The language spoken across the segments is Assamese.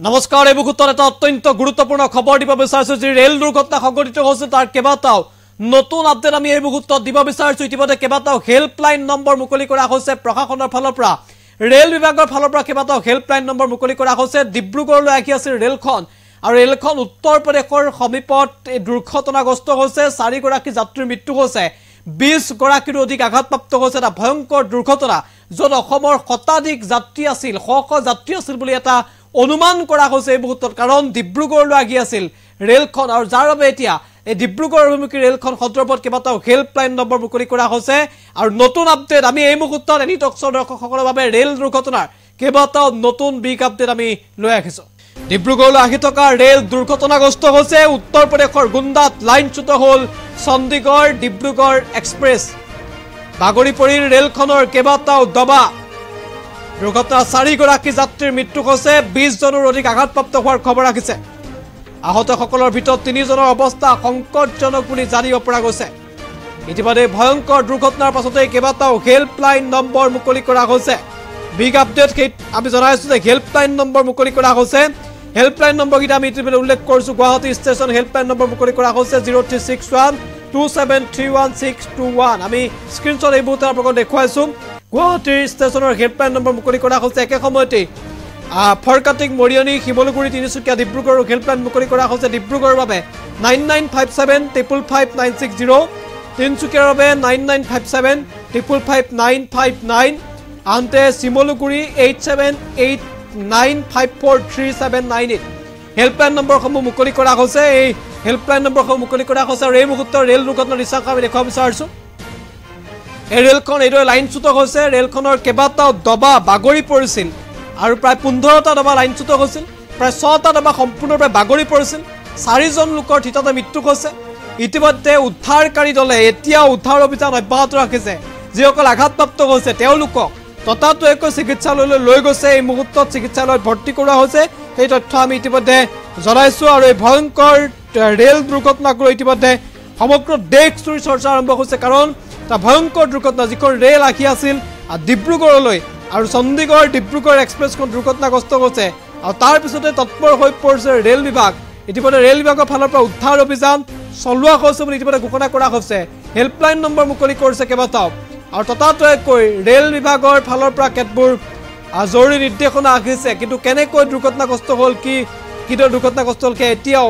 নমস্কাৰ এই মুহূৰ্তত এটা অত্যন্ত গুৰুত্বপূৰ্ণ খবৰ দিব বিচাৰিছো যে ৰেল দুৰ্ঘটনা সংঘটিত হৈছে তাৰ কেবাটাও নতুন আপডেট আমি এই মুহূৰ্তত দিব বিচাৰিছো ইতিমধ্যে কেবাটাও হেল্পলাইন নম্বৰ মুকলি কৰা হৈছে প্ৰশাসনৰ ফালৰ পৰা ৰেল বিভাগৰ ফালৰ পৰা কেবাটাও হেল্পলাইন নম্বৰ মুকলি কৰা হৈছে ডিব্ৰুগড়লৈ আহি আছে ৰেলখন আৰু ৰেলখন উত্তৰ প্ৰদেশৰ সমীপত এই দুৰ্ঘটনাগ্ৰস্ত হৈছে 4 গৰাকী যাত্ৰীৰ মৃত্যু হৈছে 20 গৰাকীৰ অধিক আঘাতপ্ৰাপ্ত হৈছে এটা ভয়ংকৰ দুৰ্ঘটনা যত অসমৰ শতাধিক যাত্ৰী আছিল যাত্ৰী আছিল বুলি এটা অনুমান কৰা হৈছে এই মুহূৰ্তত কাৰণ ডিব্ৰুগড়লৈ আগি আছিল ৰেলখন আৰু যাৰ বাবে এতিয়া এই ডিব্ৰুগড় অভিমুখী ৰেলখন সন্দৰ্ভত কেবাটাও হেল্পলাইন নম্বৰ মুকলি কৰা হৈছে আৰু নতুন আপডেট আমি এই মুহূৰ্তত এনি টক্সৰ দৰ্শকসকলৰ বাবে ৰেল দুৰ্ঘটনাৰ কেবাটাও নতুন বিগ আপডেট আমি লৈ আহিছো ডিব্ৰুগড়লৈ আহি থকা ৰেল দুৰ্ঘটনাগ্ৰস্ত হৈছে উত্তৰ প্ৰদেশৰ গুন্দাত লাইনচ্যুত হ'ল চণ্ডীগড় ডিব্ৰুগড় এক্সপ্ৰেছ বাগৰি পৰিল ৰেলখনৰ কেবাটাও দবা দুৰ্ঘটনা 4 গৰাকী যাত্ৰীৰ মৃত্যু হৈছে 20 জনৰ অধিক আঘাতপ্ৰাপ্ত হোৱাৰ খবৰ আহিছে আহতসকলৰ ভিতৰত 3 জনৰ অৱস্থা সংকটজনক বুলি জানিব পৰা গৈছে ইতিমধ্যে ভয়ংকৰ দুৰ্ঘটনাৰ পাছতে কেবাটাও হেল্পলাইন নম্বৰ মুকলি কৰা হৈছে বিগ আপডেট আমি জনাইছো যে হেল্পলাইন নম্বৰ মুকলি কৰা হৈছে হেল্পলাইন নম্বৰ কিটা আমি ইতিমধ্যে উল্লেখ কৰিছো গুৱাহাটী ষ্টেচন হেল্পলাইন নম্বৰ মুকলি কৰা হৈছে 0361273121 আমি স্ক্ৰিনশ্বট এই মুহূৰ্তত আপোনালোকক দেখুৱাইছো গুৱাহাটী ষ্টেচনৰ হেল্পলাইন নম্বৰ মুকলি কৰা হৈছে একে সময়তে ফৰকাটিং মৰিয়নি শিমলুগুৰি তিনিচুকীয়া ডিব্ৰুগড়ৰ হেল্পলাইন মুকলি কৰা হৈছে ডিব্ৰুগড়ৰ বাবে 9957555960 তিনিচুকীয়াৰ বাবে 9957555959 আনতে শিমলুগুৰি 8789543798 হেল্পলাইন নম্বৰসমূহ মুকলি কৰা হৈছে এই হেল্পলাইন নম্বৰসমূহ মুকলি কৰা হৈছে আৰু এই মুহূৰ্তৰ ৰেল দুৰ্ঘটনাৰ দৃশ্য আমি দেখুৱাব বিচাৰিছো এই ৰেলখন এইদৰে লাইনচ্যুত হৈছে ৰেলখনৰ কেবাটাও দবা বাগৰি পৰিছিল আৰু প্ৰায় 15টা দবা লাইনচ্যুত হৈছিল প্ৰায় 6টা দবা সম্পূৰ্ণৰূপে বাগৰি পৰিছিল 4 জন লোকৰ ঠিততে মৃত্যু হৈছে ইতিমধ্যে উদ্ধাৰকাৰী দলে এতিয়া উদ্ধাৰ অভিযান অব্যাহত ৰাখিছে যিসকল আঘাতপ্ৰাপ্ত হৈছে তেওঁলোকক ততাতৈয়াকৈ চিকিৎসালয়লৈ লৈ গৈছে এই মুহূৰ্তত চিকিৎসালয়ত ভৰ্তি কৰা হৈছে এই তথ্য আমি ইতিমধ্যে জনাইছো আৰু এই ভয়ংকৰ ৰেল দুৰ্ঘটনাক লৈ ইতিমধ্যে সমগ্ৰ দেশজুৰি চৰ্চা আৰম্ভ হৈছে কাৰণ এটা ভয়ংকৰ দুৰ্ঘটনা যিখন ৰেল আহি আছিল ডিব্ৰুগড়লৈ আৰু চণ্ডীগড় ডিব্ৰুগড় এক্সপ্ৰেছখন দুৰ্ঘটনাগ্ৰস্ত হৈছে আৰু তাৰ পিছতে তৎপৰ হৈ পৰিছে ৰেল বিভাগ ইতিমধ্যে ৰেল বিভাগৰ ফালৰ পৰা উদ্ধাৰ অভিযান চলোৱা হৈছে বুলি ইতিমধ্যে ঘোষণা কৰা হৈছে হেল্পলাইন নম্বৰ মুকলি কৰিছে কেবাটাও আৰু ততাতৈয়াকৈ ৰেল বিভাগৰ ফালৰ পৰা কেতবোৰ জৰুৰী নিৰ্দেশনা আহিছে কিন্তু কেনেকৈ দুৰ্ঘটনাগ্ৰস্ত হ'ল কিদৰে দুৰ্ঘটনাগ্ৰস্ত হ'ল এতিয়াও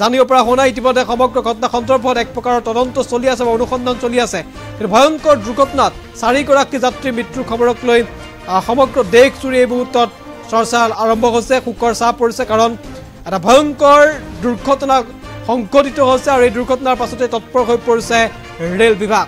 জানিব পৰা হোৱা নাই ইতিমধ্যে সমগ্ৰ ঘটনা সন্দৰ্ভত এক প্ৰকাৰৰ তদন্ত চলি আছে বা অনুসন্ধান চলি আছে কিন্তু ভয়ংকৰ দুৰ্ঘটনাত 4 গৰাকী যাত্ৰীৰ মৃত্যুৰ খবৰক লৈ সমগ্ৰ দেশজুৰি এই মুহূৰ্তত চৰ্চা আৰম্ভ হৈছে শোকৰ ছাঁ পৰিছে কাৰণ এটা ভয়ংকৰ দুৰ্ঘটনা সংঘটিত হৈছে আৰু এই দুৰ্ঘটনাৰ পাছতে তৎপৰ হৈ পৰিছে ৰেল বিভাগ